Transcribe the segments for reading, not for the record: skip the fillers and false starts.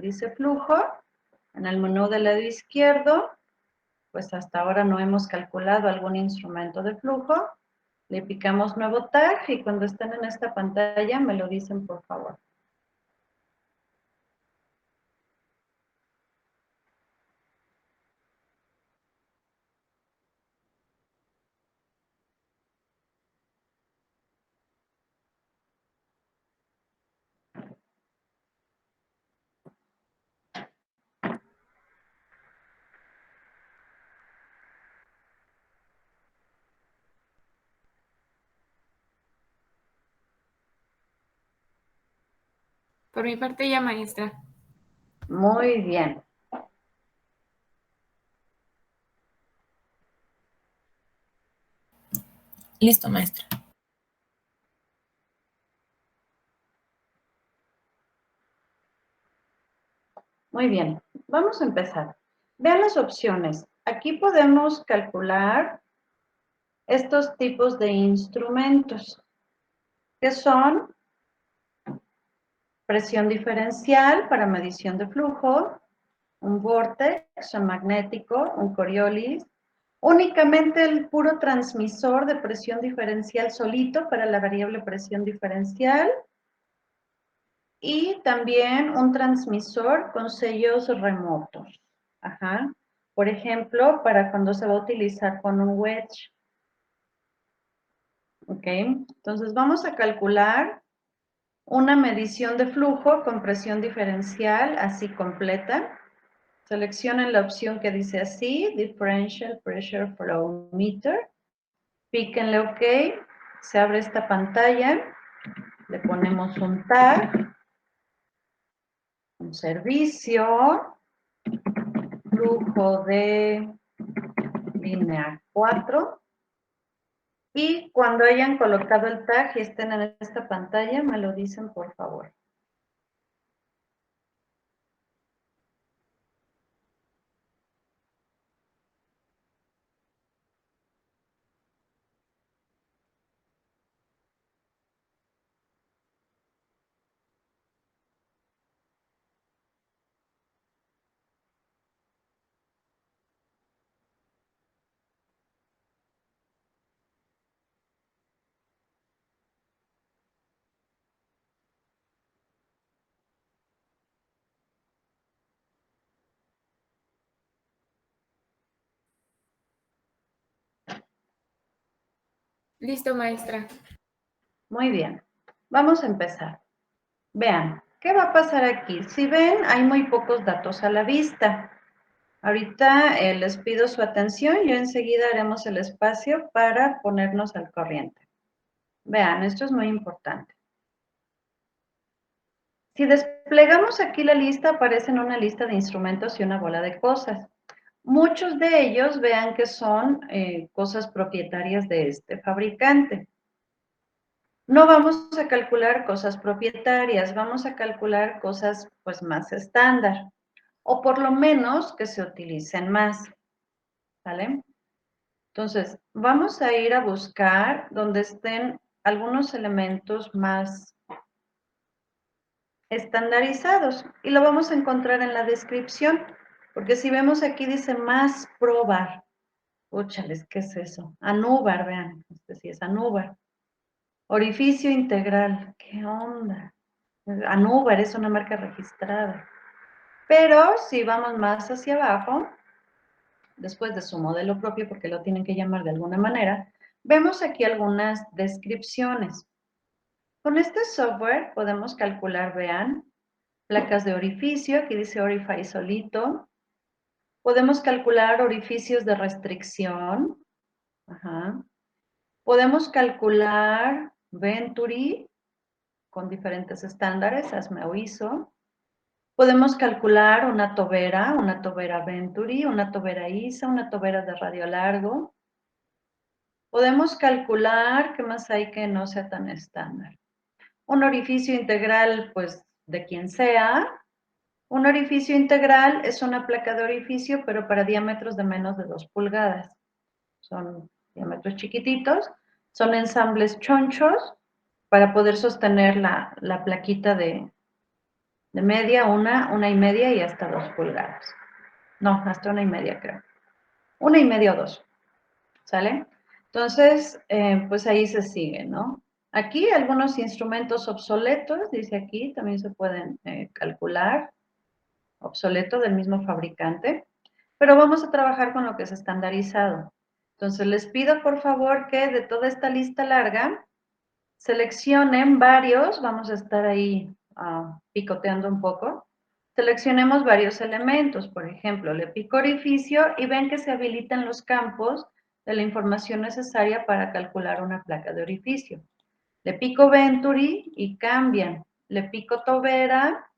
dice flujo. En el menú del lado izquierdo, pues hasta ahora no hemos calculado algún instrumento de flujo. Le picamos nuevo tag y cuando estén en esta pantalla me lo dicen por favor. Por mi parte ya, maestra. Muy bien. Listo, maestra. Muy bien. Vamos a empezar. Vean las opciones. Aquí podemos calcular estos tipos de instrumentos, que son presión diferencial para medición de flujo, un vórtex, un magnético, un Coriolis, únicamente el puro transmisor de presión diferencial solito para la variable presión diferencial y también un transmisor con sellos remotos. Ajá. Por ejemplo, para cuando se va a utilizar con un wedge. Ok, entonces vamos a calcular una medición de flujo con presión diferencial así completa. Seleccionen la opción que dice así, Differential Pressure Flow Meter. Píquenle OK, se abre esta pantalla, le ponemos un tag, un servicio, flujo de línea 4. Y cuando hayan colocado el tag y estén en esta pantalla, me lo dicen por favor. Listo, maestra. Muy bien, vamos a empezar. Vean, ¿qué va a pasar aquí? Si ven, hay muy pocos datos a la vista. Ahorita les pido su atención, yo enseguida haremos el espacio para ponernos al corriente. Vean, esto es muy importante. Si desplegamos aquí la lista, aparecen una lista de instrumentos y una bola de cosas. Muchos de ellos, vean que son cosas propietarias de este fabricante. No vamos a calcular cosas propietarias, vamos a calcular cosas pues más estándar, o por lo menos que se utilicen más, ¿vale? Entonces, vamos a ir a buscar donde estén algunos elementos más estandarizados y lo vamos a encontrar en la descripción, porque si vemos aquí dice más probar. Úchales, ¿qué es eso? Anúbar, vean, este sí es anúbar. Orificio integral, ¿qué onda? Anúbar es una marca registrada. Pero si vamos más hacia abajo, después de su modelo propio, porque lo tienen que llamar de alguna manera, vemos aquí algunas descripciones. Con este software podemos calcular, vean, placas de orificio, aquí dice Orify solito. Podemos calcular orificios de restricción. Ajá. Podemos calcular Venturi con diferentes estándares, ASME o ISO. Podemos calcular una tobera Venturi, una tobera ISO, una tobera de radio largo. Podemos calcular, ¿qué más hay que no sea tan estándar? Un orificio integral, pues, de quien sea. Un orificio integral es una placa de orificio, pero para diámetros de menos de 2 pulgadas. Son diámetros chiquititos, son ensambles chonchos para poder sostener la plaquita de De media, 1,5 y hasta 2 pulgadas. No, hasta 1,5 creo. 1,5 o 2. ¿Sale? Entonces, pues ahí se sigue, ¿no? Aquí algunos instrumentos obsoletos, dice aquí, también se pueden calcular, obsoleto del mismo fabricante, pero vamos a trabajar con lo que es estandarizado. Entonces, les pido por favor que de toda esta lista larga, seleccionen varios, vamos a estar ahí picoteando un poco, seleccionemos varios elementos, por ejemplo, le pico orificio y ven que se habilitan los campos de la información necesaria para calcular una placa de orificio. Le pico Venturi y cambian, le pico Tobera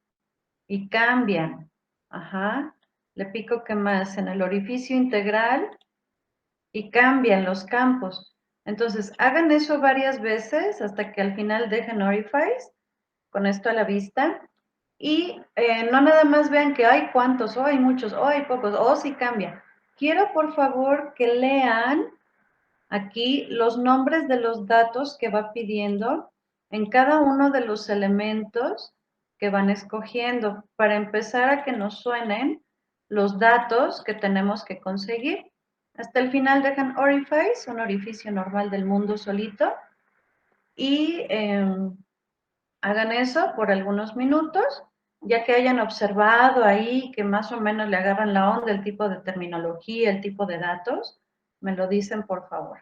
y cambian, ajá, le pico ¿qué más? En el orificio integral y cambian los campos. Entonces, hagan eso varias veces hasta que al final dejen Orifice, con esto a la vista, y no nada más vean que hay cuántos, o hay muchos, o hay pocos, o si cambia. Quiero por favor que lean aquí los nombres de los datos que va pidiendo en cada uno de los elementos que van escogiendo, para empezar a que nos suenen los datos que tenemos que conseguir. Hasta el final dejan Orifice, un orificio normal del mundo solito, y hagan eso por algunos minutos, ya que hayan observado ahí que más o menos le agarran la onda, el tipo de terminología, el tipo de datos, me lo dicen por favor.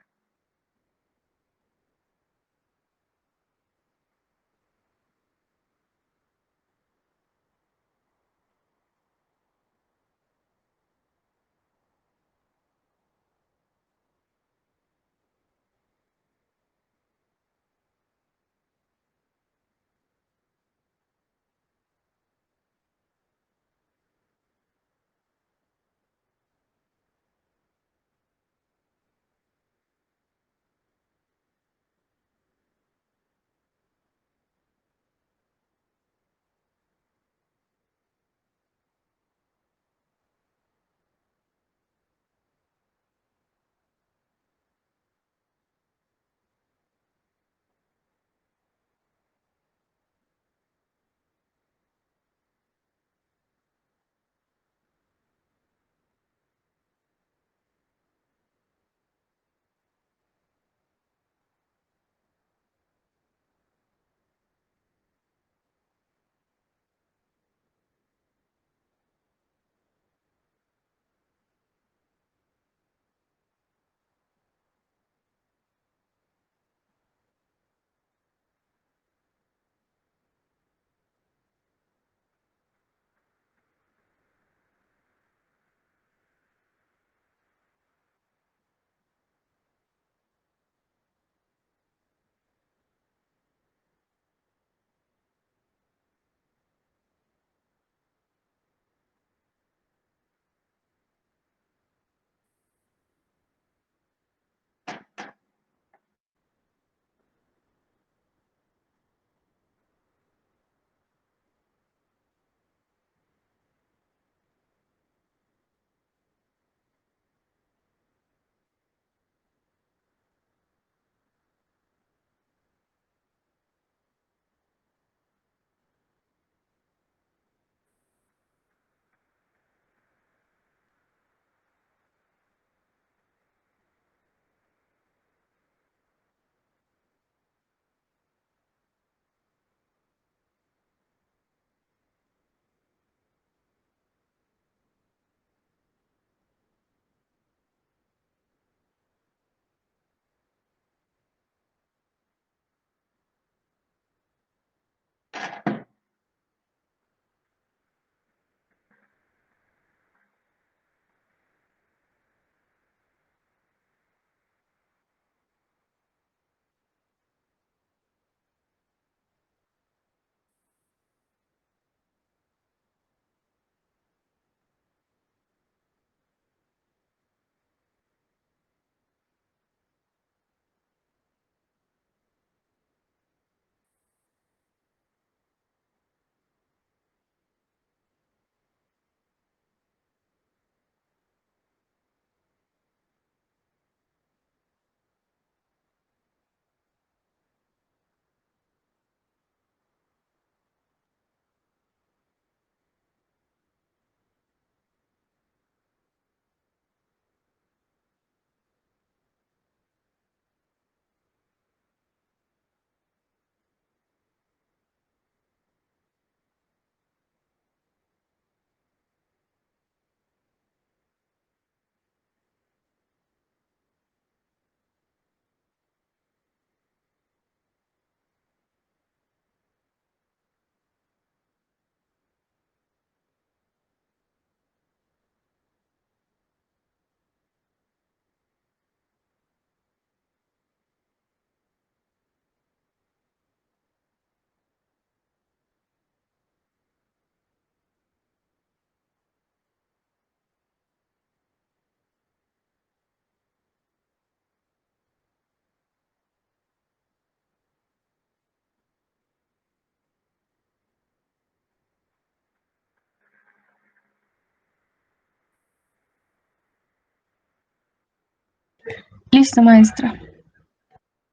Listo, maestra.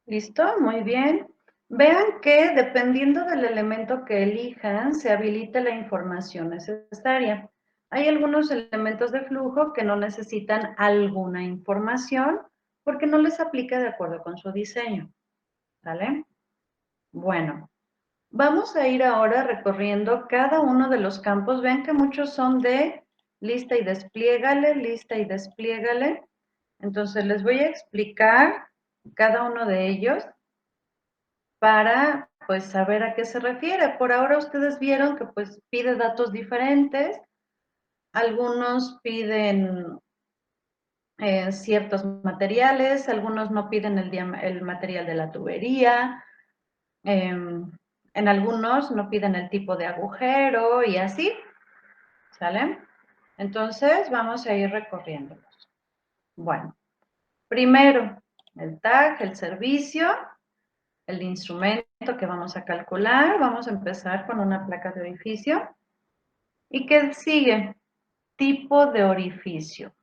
¿Listo? Muy bien. Vean que dependiendo del elemento que elijan, se habilita la información necesaria. Hay algunos elementos de flujo que no necesitan alguna información porque no les aplica de acuerdo con su diseño. ¿Vale? Bueno, vamos a ir ahora recorriendo cada uno de los campos. Vean que muchos son de lista y despliégale, lista y despliégale. Entonces les voy a explicar cada uno de ellos para pues saber a qué se refiere. Por ahora ustedes vieron que pues pide datos diferentes. Algunos piden ciertos materiales, algunos no piden el material de la tubería, en algunos no piden el tipo de agujero y así, ¿sale? Entonces vamos a ir recorriéndolos. Bueno, primero el tag, el servicio, el instrumento que vamos a calcular. Vamos a empezar con una placa de orificio. ¿Y qué sigue? Tipo de orificio.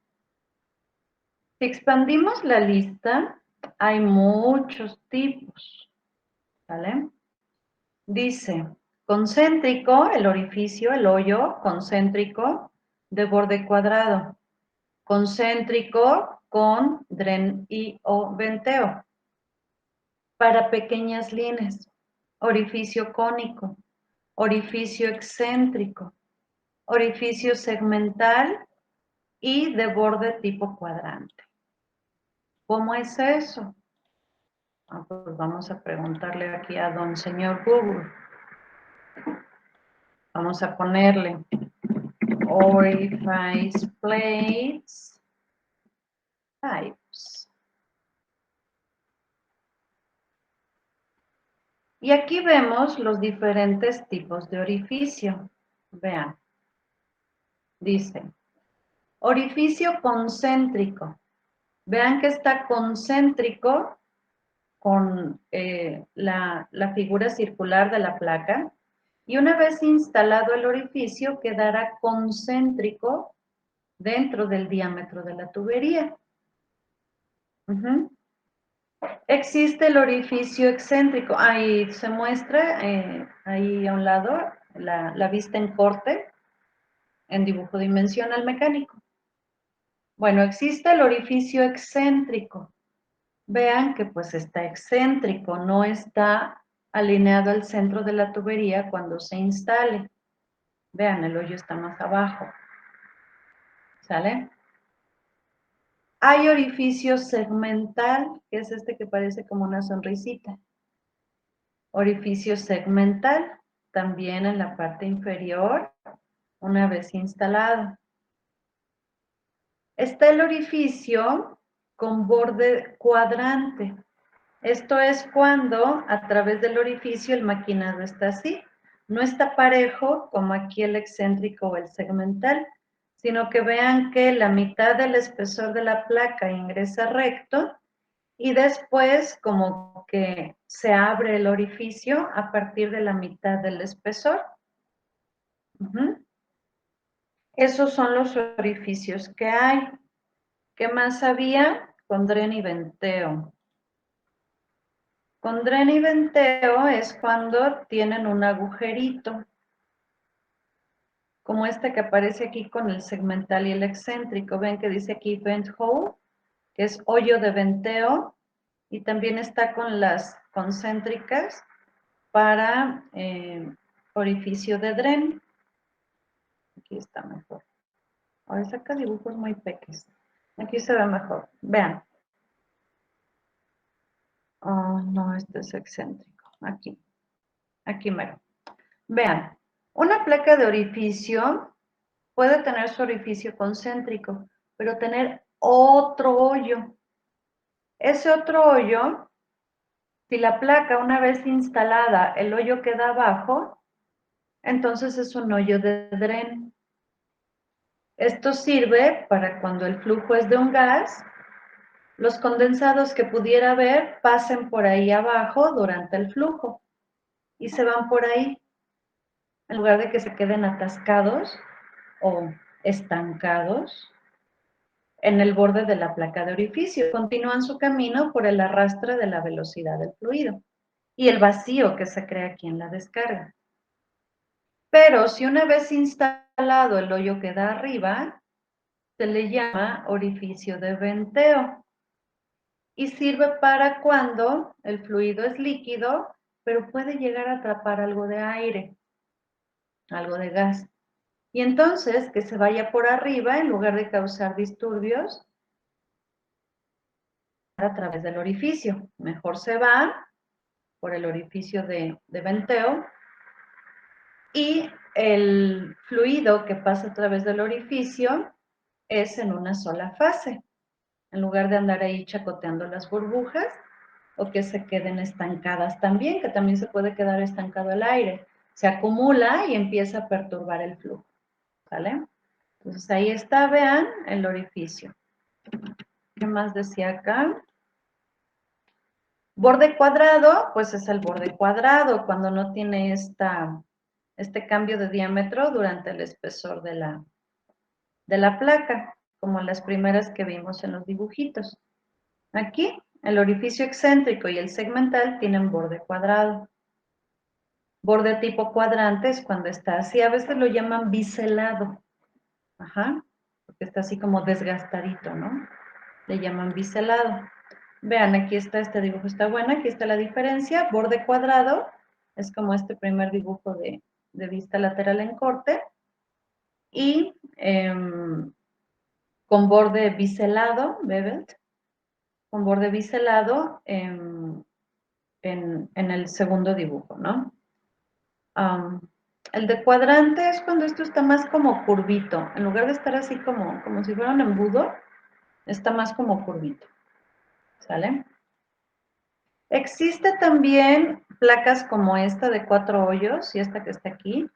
Si expandimos la lista, hay muchos tipos, ¿vale? Dice, concéntrico, el orificio, el hoyo, concéntrico, de borde cuadrado. Concéntrico con dren y o venteo. Para pequeñas líneas, orificio cónico, orificio excéntrico, orificio segmental y de borde tipo cuadrante. ¿Cómo es eso? Pues vamos a preguntarle aquí a don señor Google. Vamos a ponerle orifice plates types. Y aquí vemos los diferentes tipos de orificio. Vean. Dice, orificio concéntrico. Vean que está concéntrico con la figura circular de la placa. Y una vez instalado el orificio, quedará concéntrico dentro del diámetro de la tubería. Existe el orificio excéntrico. Ahí se muestra, ahí a un lado, la vista en corte, en dibujo dimensional mecánico. Bueno, existe el orificio excéntrico. Vean que pues está excéntrico, no está alineado al centro de la tubería cuando se instale. Vean, el hoyo está más abajo. ¿Sale? Hay orificio segmental, que es este que parece como una sonrisita. Orificio segmental, también en la parte inferior, una vez instalado. Está el orificio con borde cuadrante. Esto es cuando a través del orificio el maquinado está así. No está parejo como aquí el excéntrico o el segmental, sino que vean que la mitad del espesor de la placa ingresa recto y después como que se abre el orificio a partir de la mitad del espesor. Esos son los orificios que hay. ¿Qué más había? Con dren y venteo. Con dren y venteo es cuando tienen un agujerito, como este que aparece aquí con el segmental y el excéntrico. Ven que dice aquí vent hole, que es hoyo de venteo, y también está con las concéntricas para orificio de dren. Aquí está mejor. Ahora saca dibujos muy pequeños. Aquí se ve mejor. Vean. Oh, no, este es excéntrico. Aquí mero. Vean, una placa de orificio puede tener su orificio concéntrico, pero tener otro hoyo. Ese otro hoyo, si la placa una vez instalada, el hoyo queda abajo, entonces es un hoyo de dren. Esto sirve para cuando el flujo es de un gas, los condensados que pudiera haber pasen por ahí abajo durante el flujo y se van por ahí, en lugar de que se queden atascados o estancados en el borde de la placa de orificio. Continúan su camino por el arrastre de la velocidad del fluido y el vacío que se crea aquí en la descarga. Pero si una vez instalado el hoyo que da arriba, se le llama orificio de venteo y sirve para cuando el fluido es líquido, pero puede llegar a atrapar algo de aire, algo de gas. Y entonces que se vaya por arriba en lugar de causar disturbios a través del orificio. Mejor se va por el orificio de venteo y el fluido que pasa a través del orificio es en una sola fase, en lugar de andar ahí chacoteando las burbujas o que se queden estancadas también, que también se puede quedar estancado el aire. Se acumula y empieza a perturbar el flujo, ¿vale? Entonces ahí está, vean, el orificio. ¿Qué más decía acá? Borde cuadrado, pues es el borde cuadrado, cuando no tiene este cambio de diámetro durante el espesor de la placa, como las primeras que vimos en los dibujitos. Aquí, el orificio excéntrico y el segmental tienen borde cuadrado. Borde tipo cuadrante es cuando está así, a veces lo llaman biselado, ajá, porque está así como desgastadito, ¿no? Le llaman biselado. Vean, aquí está, este dibujo está bueno, aquí está la diferencia. Borde cuadrado es como este primer dibujo de vista lateral en corte. Y con borde biselado, beveled, con borde biselado en el segundo dibujo, ¿no? El de cuadrante es cuando esto está más como curvito. En lugar de estar así como si fuera un embudo, está más como curvito. ¿Sale? Existe también placas como esta de 4 hoyos y esta que está aquí,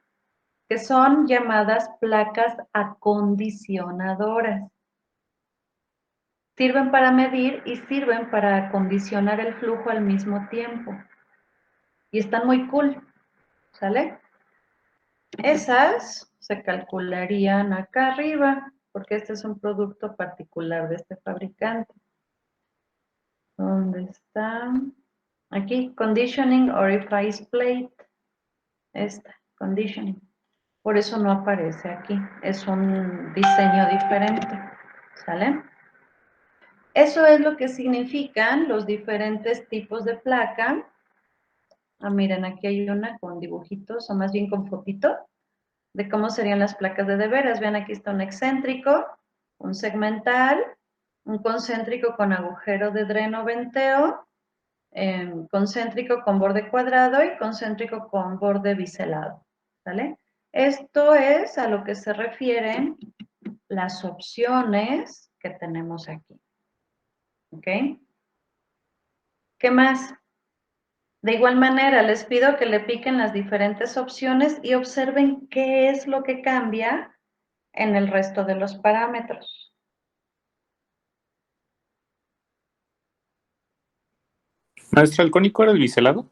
que son llamadas placas acondicionadoras. Sirven para medir y sirven para acondicionar el flujo al mismo tiempo. Y están muy cool, ¿sale? Esas se calcularían acá arriba, porque este es un producto particular de este fabricante. ¿Dónde está? Aquí, Conditioning Orifice Plate. Esta, Conditioning. Por eso no aparece aquí. Es un diseño diferente. ¿Sale? Eso es lo que significan los diferentes tipos de placa. Miren, aquí hay una con dibujitos, o más bien con fotito, de cómo serían las placas de veras. Vean, aquí está un excéntrico, un segmental, un concéntrico con agujero de dreno venteo, concéntrico con borde cuadrado y concéntrico con borde biselado, ¿vale? Esto es a lo que se refieren las opciones que tenemos aquí, ¿ok? ¿Qué más? De igual manera, les pido que le piquen las diferentes opciones y observen qué es lo que cambia en el resto de los parámetros. Maestra, ¿el cónico era el biselado?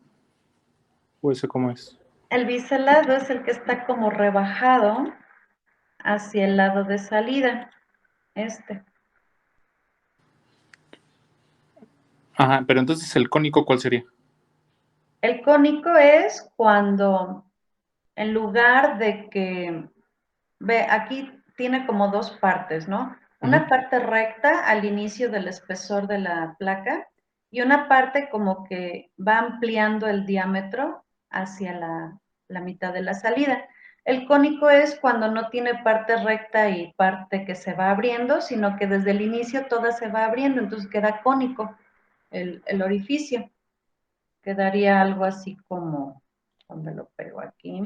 ¿O ese cómo es? El biselado es el que está como rebajado hacia el lado de salida, este. Ajá, pero entonces el cónico, ¿cuál sería? El cónico es cuando en lugar de que, ve, aquí tiene como dos partes, ¿no? Una parte recta al inicio del espesor de la placa y una parte como que va ampliando el diámetro hacia la mitad de la salida. El cónico es cuando no tiene parte recta y parte que se va abriendo, sino que desde el inicio toda se va abriendo, entonces queda cónico el orificio. Quedaría algo así como, ¿dónde lo pego aquí?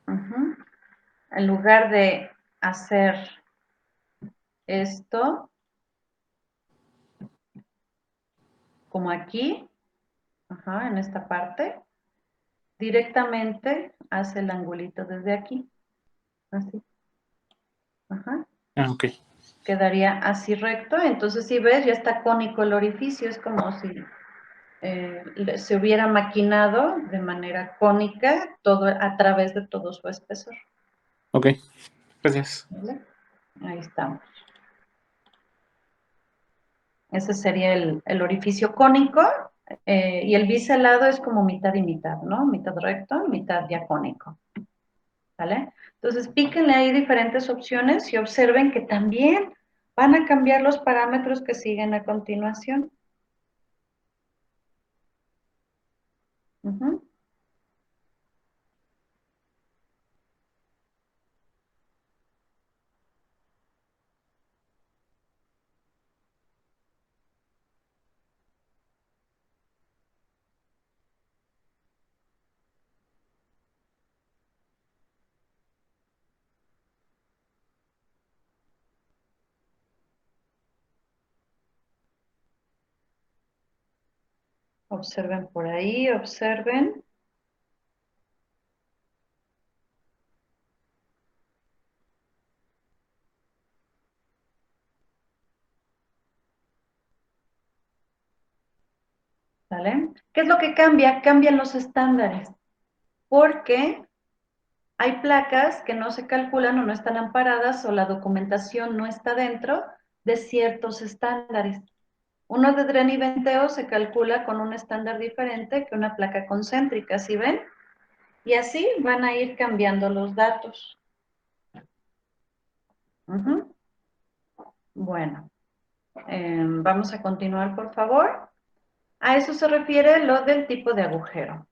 En lugar de hacer esto, como aquí, en esta parte, directamente hace el angulito desde aquí, así. Ok. Quedaría así recto, entonces si ves, ya está cónico el orificio, es como si se hubiera maquinado de manera cónica todo, a través de todo su espesor. Ok, gracias. ¿Vale? Ahí estamos. Ese sería el orificio cónico y el biselado es como mitad y mitad, ¿no? Mitad recto, mitad diacónico. ¿Vale? Entonces, píquenle ahí diferentes opciones y observen que también van a cambiar los parámetros que siguen a continuación. Uh-huh. Observen por ahí, observen. ¿Vale? ¿Qué es lo que cambia? Cambian los estándares, porque hay placas que no se calculan o no están amparadas o la documentación no está dentro de ciertos estándares. Uno de dren y venteo se calcula con un estándar diferente que una placa concéntrica, ¿sí ven? Y así van a ir cambiando los datos. Uh-huh. Bueno, vamos a continuar, por favor. A eso se refiere lo del tipo de agujero.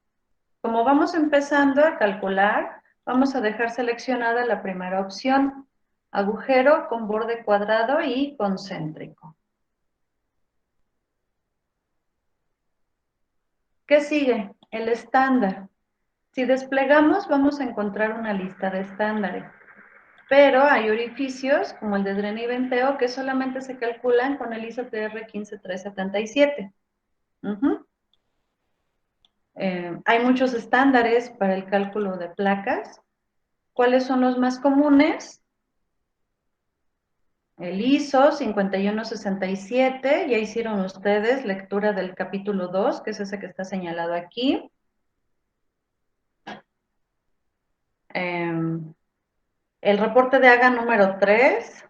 Como vamos empezando a calcular, vamos a dejar seleccionada la primera opción, agujero con borde cuadrado y concéntrico. ¿Qué sigue? El estándar. Si desplegamos, vamos a encontrar una lista de estándares, pero hay orificios, como el de dren y venteo, que solamente se calculan con el ISO TR 15377. Uh-huh. Hay muchos estándares para el cálculo de placas. ¿Cuáles son los más comunes? El ISO 5167, ya hicieron ustedes lectura del capítulo 2, que es ese que está señalado aquí. El reporte de AGA número 3.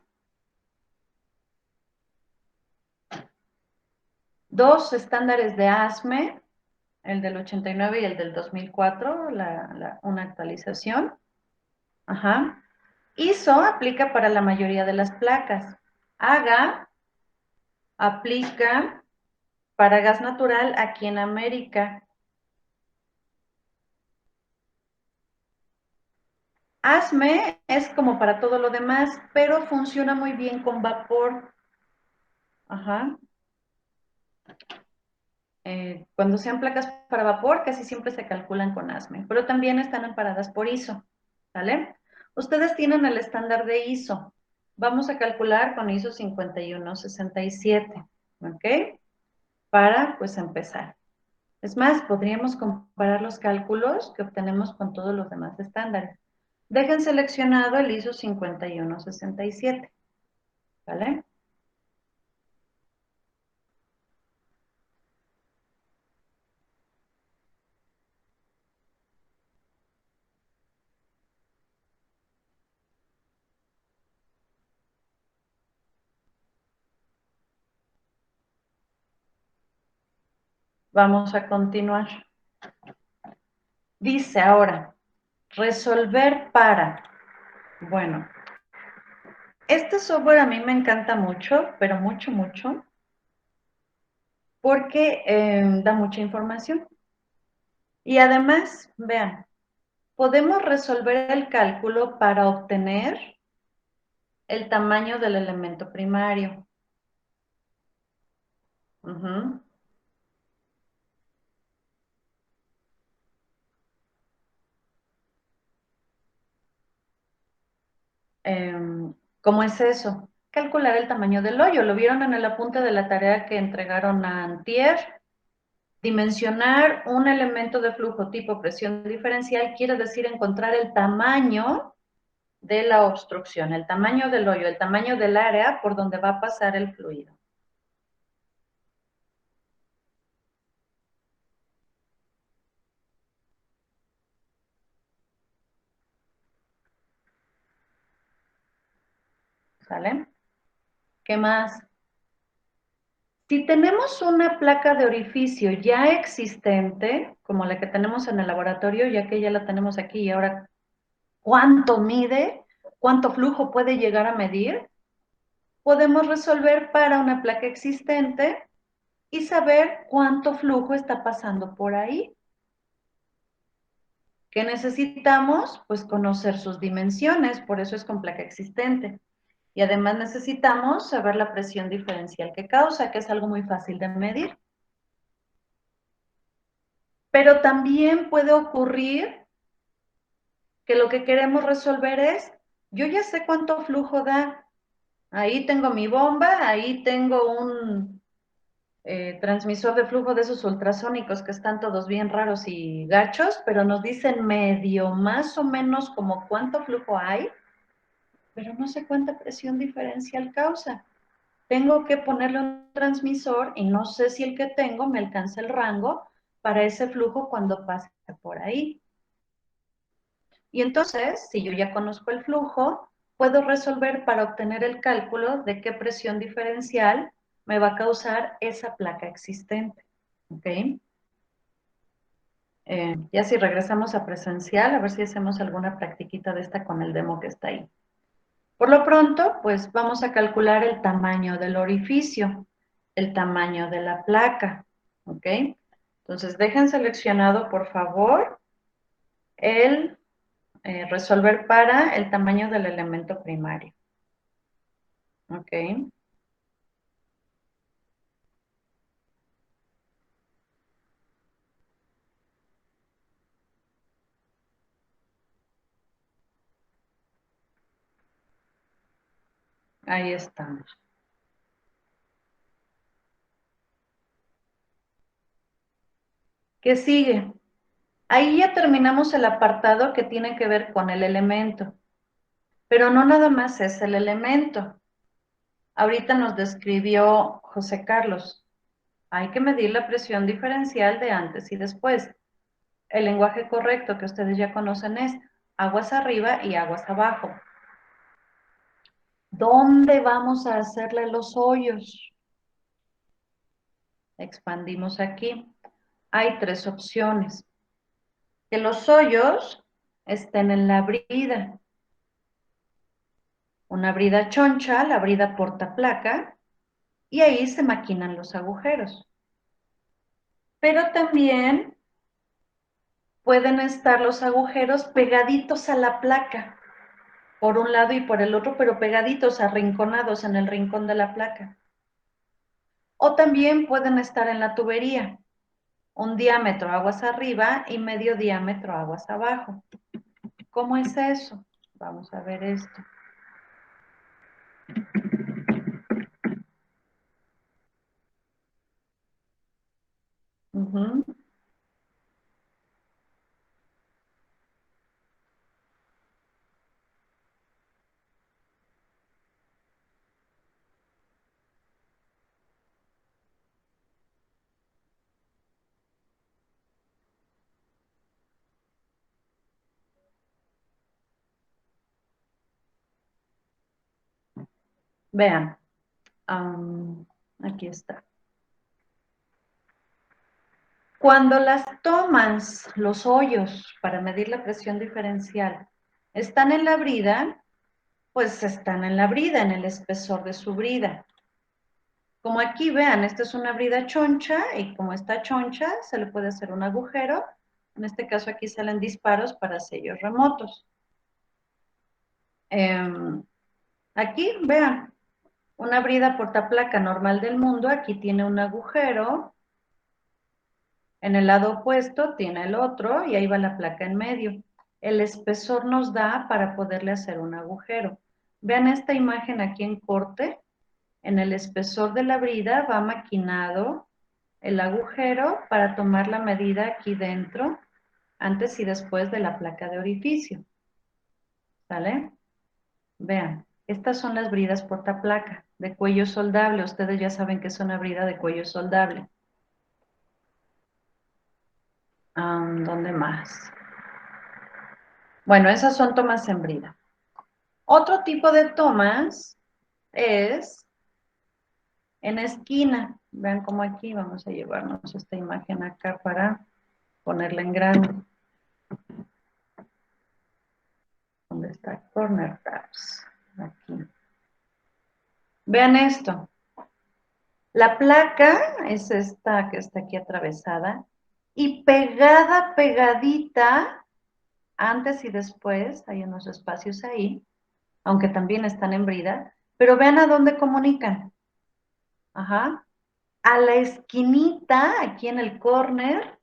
Dos estándares de ASME, el del 89 y el del 2004, una actualización. Ajá. ISO aplica para la mayoría de las placas. AGA aplica para gas natural aquí en América. ASME es como para todo lo demás, pero funciona muy bien con vapor. Ajá. Cuando sean placas para vapor, casi siempre se calculan con ASME, pero también están amparadas por ISO, ¿vale? Ustedes tienen el estándar de ISO. Vamos a calcular con ISO 5167, ¿ok? Para, pues, empezar. Es más, podríamos comparar los cálculos que obtenemos con todos los demás estándares. Dejen seleccionado el ISO 5167, ¿vale? Vamos a continuar. Dice ahora, resolver para. Bueno, este software a mí me encanta mucho, pero mucho, mucho, porque da mucha información. Y además, vean, podemos resolver el cálculo para obtener el tamaño del elemento primario. Uh-huh. ¿Cómo es eso? Calcular el tamaño del hoyo. ¿Lo vieron en el apunte de la tarea que entregaron a antier? Dimensionar un elemento de flujo tipo presión diferencial quiere decir encontrar el tamaño de la obstrucción, el tamaño del hoyo, el tamaño del área por donde va a pasar el fluido. ¿Sale? ¿Qué más? Si tenemos una placa de orificio ya existente, como la que tenemos en el laboratorio, ya que ya la tenemos aquí, y ahora, ¿cuánto mide? ¿Cuánto flujo puede llegar a medir? Podemos resolver para una placa existente y saber cuánto flujo está pasando por ahí. ¿Qué necesitamos? Pues conocer sus dimensiones, por eso es con placa existente. Y además necesitamos saber la presión diferencial que causa, que es algo muy fácil de medir. Pero también puede ocurrir que lo que queremos resolver es, yo ya sé cuánto flujo da, ahí tengo mi bomba, ahí tengo un transmisor de flujo de esos ultrasónicos que están todos bien raros y gachos, pero nos dicen medio, más o menos como cuánto flujo hay, pero no sé cuánta presión diferencial causa. Tengo que ponerle un transmisor y no sé si el que tengo me alcanza el rango para ese flujo cuando pase por ahí. Y entonces, si yo ya conozco el flujo, puedo resolver para obtener el cálculo de qué presión diferencial me va a causar esa placa existente. ¿Ok? Ya si regresamos a presencial, a ver si hacemos alguna practiquita de esta con el demo que está ahí. Por lo pronto, pues vamos a calcular el tamaño del orificio, el tamaño de la placa. ¿Ok? Entonces, dejen seleccionado, por favor, el resolver para el tamaño del elemento primario. Ok. Ahí estamos. ¿Qué sigue? Ahí ya terminamos el apartado que tiene que ver con el elemento. Pero no nada más es el elemento. Ahorita nos describió José Carlos. Hay que medir la presión diferencial de antes y después. El lenguaje correcto que ustedes ya conocen es aguas arriba y aguas abajo. ¿Dónde vamos a hacerle los hoyos? Expandimos aquí. Hay tres opciones. Que los hoyos estén en la brida. Una brida choncha, la brida portaplaca, y ahí se maquinan los agujeros. Pero también pueden estar los agujeros pegaditos a la placa, por un lado y por el otro, pero pegaditos, arrinconados en el rincón de la placa. O también pueden estar en la tubería, un diámetro aguas arriba y medio diámetro aguas abajo. ¿Cómo es eso? Vamos a ver esto. Vean, aquí está. Cuando las tomas, los hoyos para medir la presión diferencial, están en la brida, pues están en la brida, en el espesor de su brida. Como aquí vean, esta es una brida choncha y como está choncha, se le puede hacer un agujero. En este caso aquí salen disparos para sellos remotos. Aquí vean, una brida portaplaca normal del mundo, aquí tiene un agujero. En el lado opuesto tiene el otro y ahí va la placa en medio. El espesor nos da para poderle hacer un agujero. Vean esta imagen aquí en corte. En el espesor de la brida va maquinado el agujero para tomar la medida aquí dentro, antes y después de la placa de orificio. ¿Sale? Vean, estas son las bridas portaplaca de cuello soldable. Ustedes ya saben que es una brida de cuello soldable. ¿Dónde más? Bueno, esas son tomas en brida. Otro tipo de tomas es en esquina. Vean cómo aquí vamos a llevarnos esta imagen acá para ponerla en grande. ¿Dónde está? Corner tabs. Aquí. Vean esto. La placa es esta que está aquí atravesada y pegadita, antes y después, hay unos espacios ahí, aunque también están en brida, pero vean a dónde comunican. Ajá. A la esquinita, aquí en el corner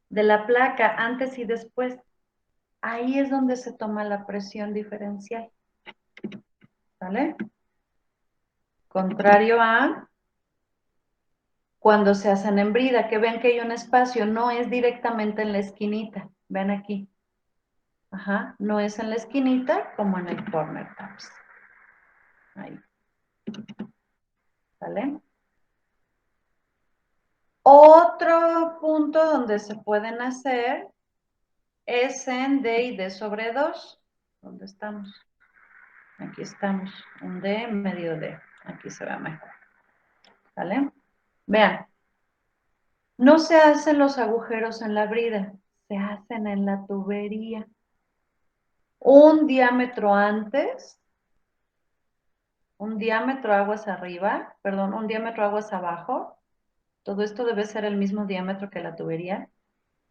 de la placa, antes y después. Ahí es donde se toma la presión diferencial. ¿Vale? Contrario a cuando se hacen en brida, que ven que hay un espacio, no es directamente en la esquinita. Ven aquí. Ajá, no es en la esquinita como en el corner tabs. Ahí. ¿Vale? Otro punto donde se pueden hacer es en D y D sobre 2. ¿Dónde estamos? Aquí estamos. Un D, medio D. Aquí se ve mejor. ¿Vale? Vean. No se hacen los agujeros en la brida, se hacen en la tubería. Un diámetro antes, un diámetro aguas arriba, perdón, un diámetro aguas abajo. Todo esto debe ser el mismo diámetro que la tubería.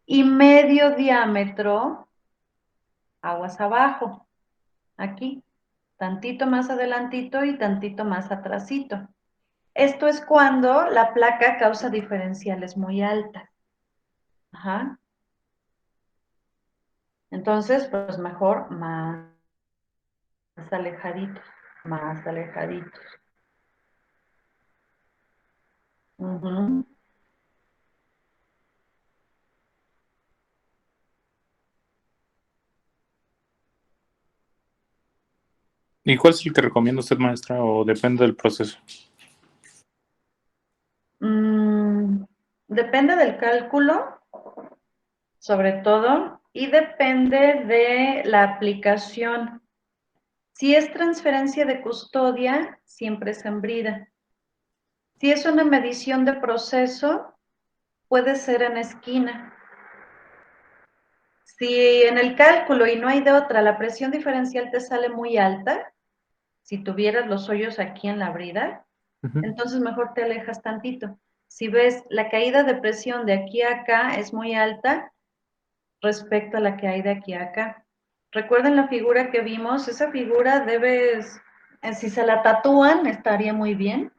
Y medio diámetro aguas abajo. Aquí. Tantito más adelantito y tantito más atrasito. Esto es cuando la placa causa diferenciales muy altas. Ajá. Entonces, pues mejor más alejaditos, más alejaditos. Ujú. ¿Y cuál es el que recomienda usted, maestra, o depende del proceso? Depende del cálculo, sobre todo, y depende de la aplicación. Si es transferencia de custodia, siempre es en brida. Si es una medición de proceso, puede ser en esquina. Si en el cálculo y no hay de otra, la presión diferencial te sale muy alta, si tuvieras los hoyos aquí en la brida, entonces mejor te alejas tantito. Si ves la caída de presión de aquí a acá es muy alta respecto a la que hay de aquí a acá. Recuerden la figura que vimos, esa figura debes, si se la tatúan estaría muy bien.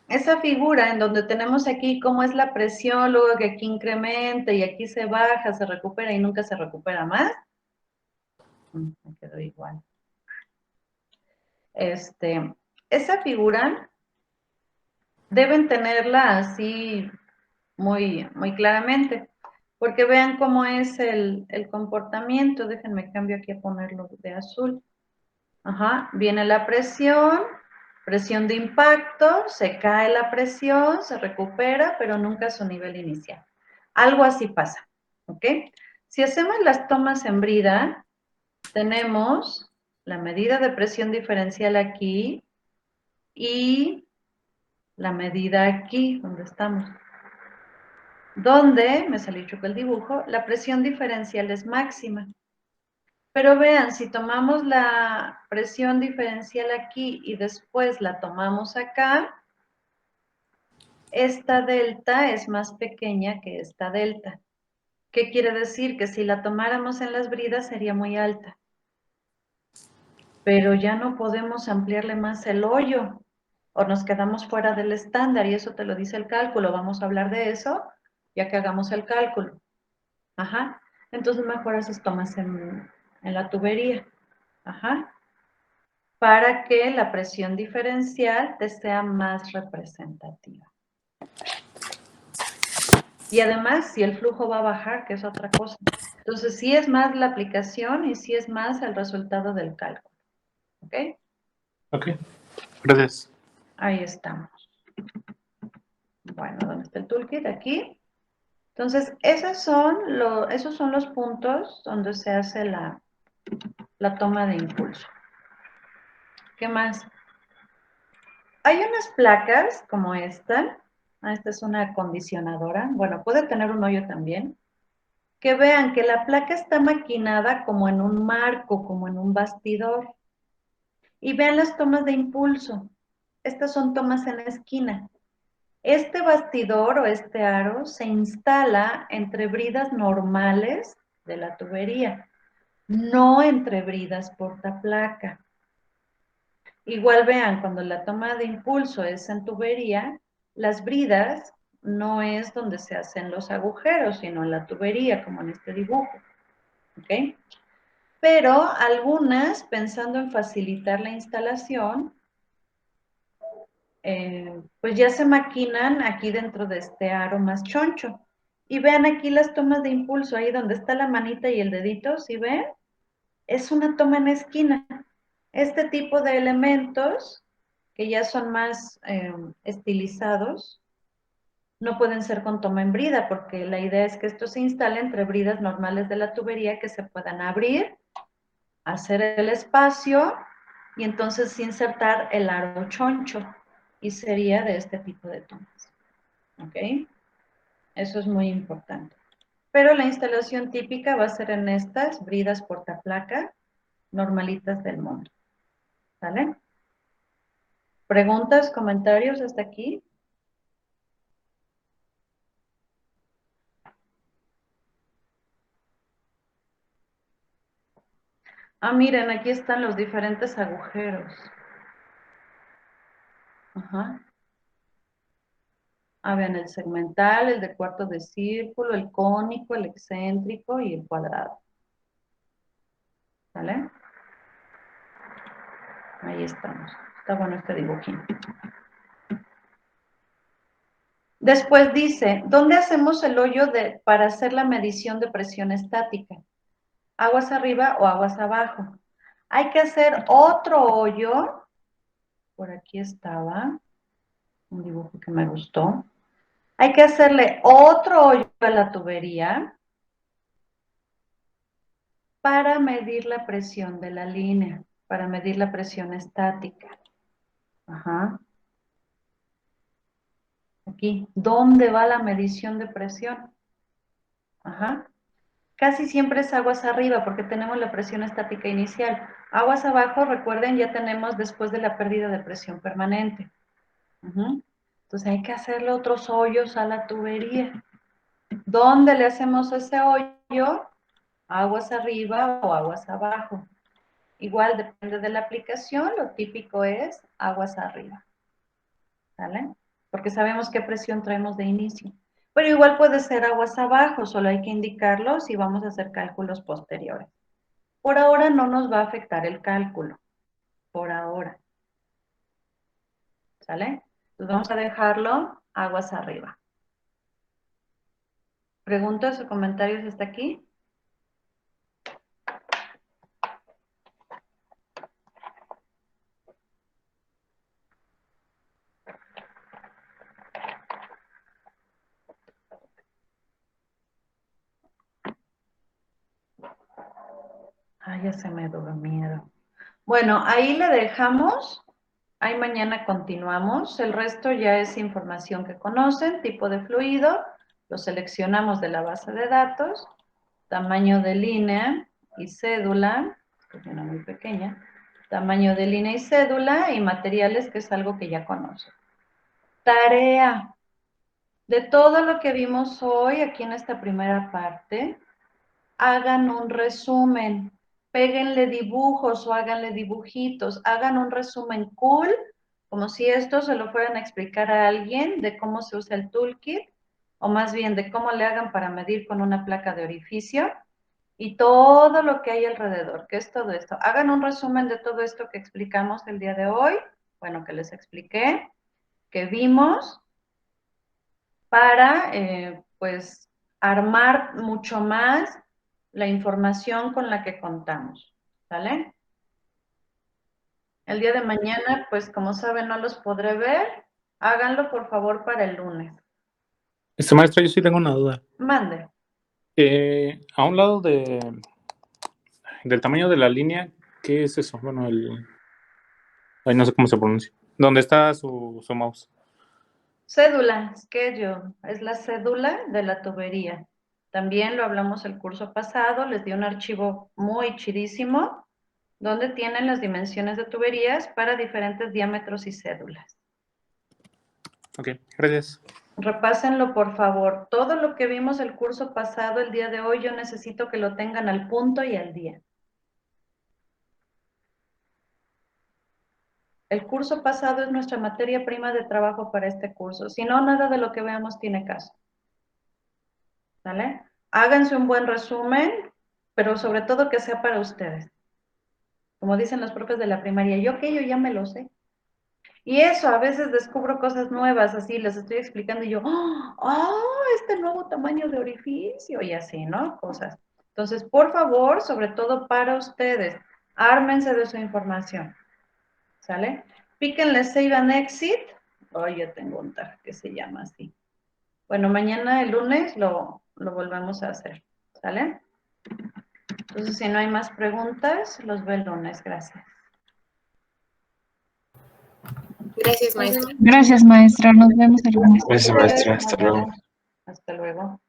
Esa figura en donde tenemos aquí cómo es la presión, luego que aquí incrementa y aquí se baja, se recupera y nunca se recupera más. Me quedó igual. Esa figura deben tenerla así muy, muy claramente, porque vean cómo es el comportamiento. Déjenme cambio aquí a ponerlo de azul. Ajá, viene la presión de impacto, se cae la presión, se recupera, pero nunca a su nivel inicial. Algo así pasa, ¿ok? Si hacemos las tomas en brida, tenemos la medida de presión diferencial aquí y la medida aquí, donde estamos. Donde, me salió chueco el dibujo, la presión diferencial es máxima. Pero vean, si tomamos la presión diferencial aquí y después la tomamos acá, esta delta es más pequeña que esta delta. ¿Qué quiere decir? Que si la tomáramos en las bridas sería muy alta. Pero ya no podemos ampliarle más el hoyo o nos quedamos fuera del estándar y eso te lo dice el cálculo. Vamos a hablar de eso ya que hagamos el cálculo. Ajá. Entonces mejor esas tomas en la tubería. Ajá. Para que la presión diferencial te sea más representativa. Y además, si el flujo va a bajar, que es otra cosa. Entonces, sí es más la aplicación y sí es más el resultado del cálculo. ¿Ok? Ok, gracias. Ahí estamos. Bueno, ¿dónde está el toolkit? Aquí. Entonces, esos son los puntos donde se hace la toma de impulso. ¿Qué más? Hay unas placas como esta. Esta es una acondicionadora. Bueno, puede tener un hoyo también. Que vean que la placa está maquinada como en un marco, como en un bastidor. Y vean las tomas de impulso. Estas son tomas en esquina. Este bastidor o este aro se instala entre bridas normales de la tubería, no entre bridas portaplaca. Igual vean, cuando la toma de impulso es en tubería, las bridas no es donde se hacen los agujeros, sino en la tubería, como en este dibujo. ¿Ok? Pero algunas, pensando en facilitar la instalación, pues ya se maquinan aquí dentro de este aro más choncho. Y vean aquí las tomas de impulso, ahí donde está la manita y el dedito, ¿sí ven? Es una toma en esquina. Este tipo de elementos, que ya son más estilizados, no pueden ser con toma en brida, porque la idea es que esto se instale entre bridas normales de la tubería que se puedan abrir, hacer el espacio y entonces insertar el aro choncho. Y sería de este tipo de tomas. ¿Ok? Eso es muy importante. Pero la instalación típica va a ser en estas bridas portaplaca normalitas del mundo. ¿Vale? ¿Preguntas, comentarios hasta aquí? Ah, miren, aquí están los diferentes agujeros. Ajá. Ah, vean, el segmental, el de cuarto de círculo, el cónico, el excéntrico y el cuadrado. ¿Vale? Ahí estamos. Está bueno este dibujín. Después dice, ¿dónde hacemos el hoyo para hacer la medición de presión estática? ¿Aguas arriba o aguas abajo? Hay que hacer otro hoyo. Por aquí estaba un dibujo que me gustó. Hay que hacerle otro hoyo a la tubería para medir la presión de la línea, para medir la presión estática. Ajá. Aquí, ¿dónde va la medición de presión? Ajá. Casi siempre es aguas arriba porque tenemos la presión estática inicial. Aguas abajo, recuerden, ya tenemos después de la pérdida de presión permanente. Entonces hay que hacerle otros hoyos a la tubería. ¿Dónde le hacemos ese hoyo? Aguas arriba o aguas abajo. Igual depende de la aplicación, lo típico es aguas arriba. ¿Vale? Porque sabemos qué presión traemos de inicio. Pero igual puede ser aguas abajo, solo hay que indicarlo si vamos a hacer cálculos posteriores. Por ahora no nos va a afectar el cálculo. Por ahora. ¿Sale? Entonces vamos a dejarlo aguas arriba. ¿Preguntas o comentarios hasta aquí? Ay, ya se me durmieron. Bueno, ahí le dejamos. Ahí mañana continuamos. El resto ya es información que conocen. Tipo de fluido. Lo seleccionamos de la base de datos. Tamaño de línea y cédula. Es una muy pequeña. Tamaño de línea y cédula y materiales, que es algo que ya conocen. Tarea. De todo lo que vimos hoy aquí en esta primera parte, hagan un resumen, péguenle dibujos o háganle dibujitos, hagan un resumen cool, como si esto se lo fueran a explicar a alguien de cómo se usa el toolkit, o más bien de cómo le hagan para medir con una placa de orificio, y todo lo que hay alrededor, que es todo esto. Hagan un resumen de todo esto que explicamos el día de hoy, bueno, que les expliqué, que vimos, para, pues, armar mucho más la información con la que contamos, ¿vale? El día de mañana, pues, como saben, no los podré ver. Háganlo, por favor, para el lunes. Maestra, yo sí tengo una duda. Mande. A un lado del tamaño de la línea, ¿qué es eso? Bueno, ay, no sé cómo se pronuncia. ¿Dónde está su mouse? Cédula, schedule, es la cédula de la tubería. También lo hablamos el curso pasado, les di un archivo muy chidísimo, donde tienen las dimensiones de tuberías para diferentes diámetros y cédulas. Ok, gracias. Repásenlo, por favor. Todo lo que vimos el curso pasado, el día de hoy, yo necesito que lo tengan al punto y al día. El curso pasado es nuestra materia prima de trabajo para este curso. Si no, nada de lo que veamos tiene caso. ¿Vale? Háganse un buen resumen, pero sobre todo que sea para ustedes. Como dicen los profes de la primaria, yo ya me lo sé. Y eso, a veces descubro cosas nuevas, así les estoy explicando y yo, este nuevo tamaño de orificio y así, ¿no? Cosas. Entonces, por favor, sobre todo para ustedes, ármense de su información, ¿sale? Píquenle Save and Exit. Yo tengo un tag que se llama así. Bueno, mañana, el lunes, lo volvemos a hacer, ¿sale? Entonces, si no hay más preguntas, los veo el lunes. Gracias. Gracias, maestra. Gracias, maestra. Nos vemos el lunes. Gracias, maestra. Hasta luego. Hasta luego.